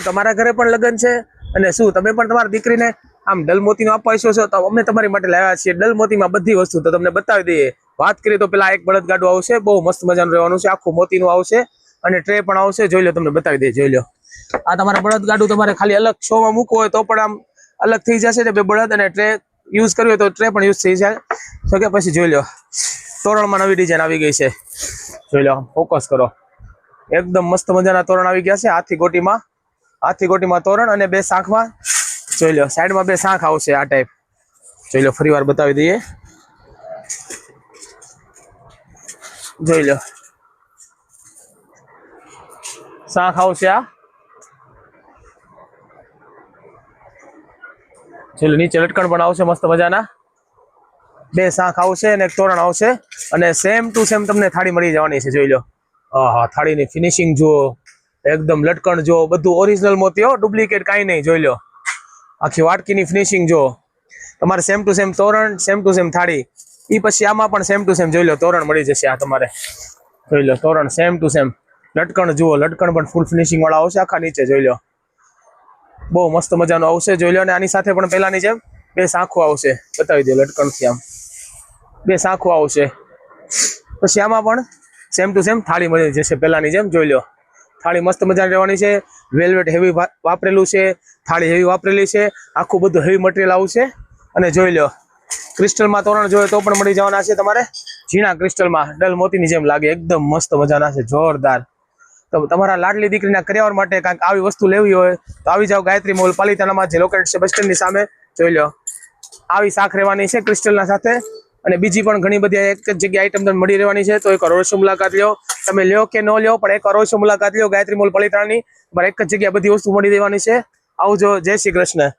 તમારા ઘરે પણ લગ્ન છે અને શું તમે પણ તમારી દીકરીને આમ ડલમોતીનું આપવા ઈચ્છો છો તો અમે તમારી માટે લાવ્યા છીએ ડલમોતીમાં બધી વસ્તુ તો તમને બતાવી દઈએ। વાત કરીએ તો પેલા એક બળદગાડું આવશે, બહુ મસ્ત મજાનું રહેવાનું છે, આખું મોતીનું આવશે અને ટ્રે પણ આવશે। જોઈ લો, તમને બતાવી દઈએ, જોઈ લો। આ તમારા બળદગાડું તમારે ખાલી અલગ શોમાં મૂકવું હોય તો પણ આમ અલગ થઈ જશે ને, બે બળદ અને ટ્રે યુઝ કરવી હોય તો ટ્રે પણ યુઝ થઈ જાય શકે। પછી જોઈ લો, તોરણમાં નવી ડિઝાઇન આવી ગઈ છે, જોઈ લો, ફોકસ કરો, એકદમ મસ્ત મજાના તોરણ આવી ગયા છે। હાથી ગોટીમાં તોરણ અને બે શાંખમાં, જોઈ લો, સાઈડમાં બે શાંખ આવશે આ ટાઈપ, જોઈ લો, ફરી વાર બતાવી દઈએ, જોઈ લો, શાંખ આવશે આ, જોઈ લો, નીચે લટકણ પણ આવશે મસ્ત મજાના, બે શાંખ આવશે અને એક તોરણ આવશે અને સેમ ટુ સેમ તમને થાળી મળી જવાની છે। જોઈ લો, હા, થાળીની ફિનિશિંગ જુઓ, એકદમ લટકણ જુઓ, બધું ઓરિજિનલ મોતી હો, ડુપ્લિકેટ કાંઈ નહીં। જોઈ લો, આખી વાટકીની ફિનિશિંગ જુઓ, તમારે સેમ ટુ સેમ તોરણ, સેમ ટુ સેમ થાળી, એ પછી આમાં પણ સેમ ટુ સેમ જોઈ લો તોરણ મળી જશે આ તમારે, જોઈ લો, તોરણ સેમ ટુ સેમ, લટકણ જુઓ, લટકણ પણ ફૂલ ફિનિશિંગ વાળા આવશે આખા નીચે, જોઈ લો, બહુ મસ્ત મજાનું આવશે, જોઈ લો। અને આની સાથે પણ પેલાની જેમ બે શાંખો આવશે, બતાવી દો, લટકણથી આમ બે શાંખો આવશે, પછી આમાં પણ સેમ ટુ સેમ થાળી મળી જશે પેલાની જેમ, જોઈ લો, થાળી મસ્ત મજાની રહેવાની છે, વેલ્વેટ હેવી વાપરેલું છે, થાળી હેવી વાપરેલી છે, આખું બધું હેવી મટીરિયલ આવશે। અને જોઈ લો, ક્રિસ્ટલમાં તોરણ જોઈએ તો પણ મળી જવાના છે તમારે, ઝીણા ક્રિસ્ટલમાં ડલ મોતીની જેમ લાગે, એકદમ મસ્ત મજાના છે, જોરદાર। તો તમારા લાડલી દીકરીના કરિયાવર માટે કાંઈક આવી વસ્તુ લેવી હોય તો આવી જાઓ ગાયત્રી મોલ પાલિતાણામાં, જે લોકેટ છે બસ સ્ટેન્ડની સામે, જોઈ લો, આવી શાખ રહેવાની છે ક્રિસ્ટલના સાથે અને બીજી પણ ઘણી બધી એક જ જગ્યાએ આઈટમ તમને મળી રહેવાની છે। તો એક અવશ્ય મુલાકાત લ્યો, તમે લ્યો કે ન લ્યો પણ એક અવશ્ય મુલાકાત લ્યો ગાયત્રી મોલ પાલિતાણાની, એક જ જગ્યાએ બધી વસ્તુ મળી રહેવાની છે। આવજો, જય શ્રી કૃષ્ણ।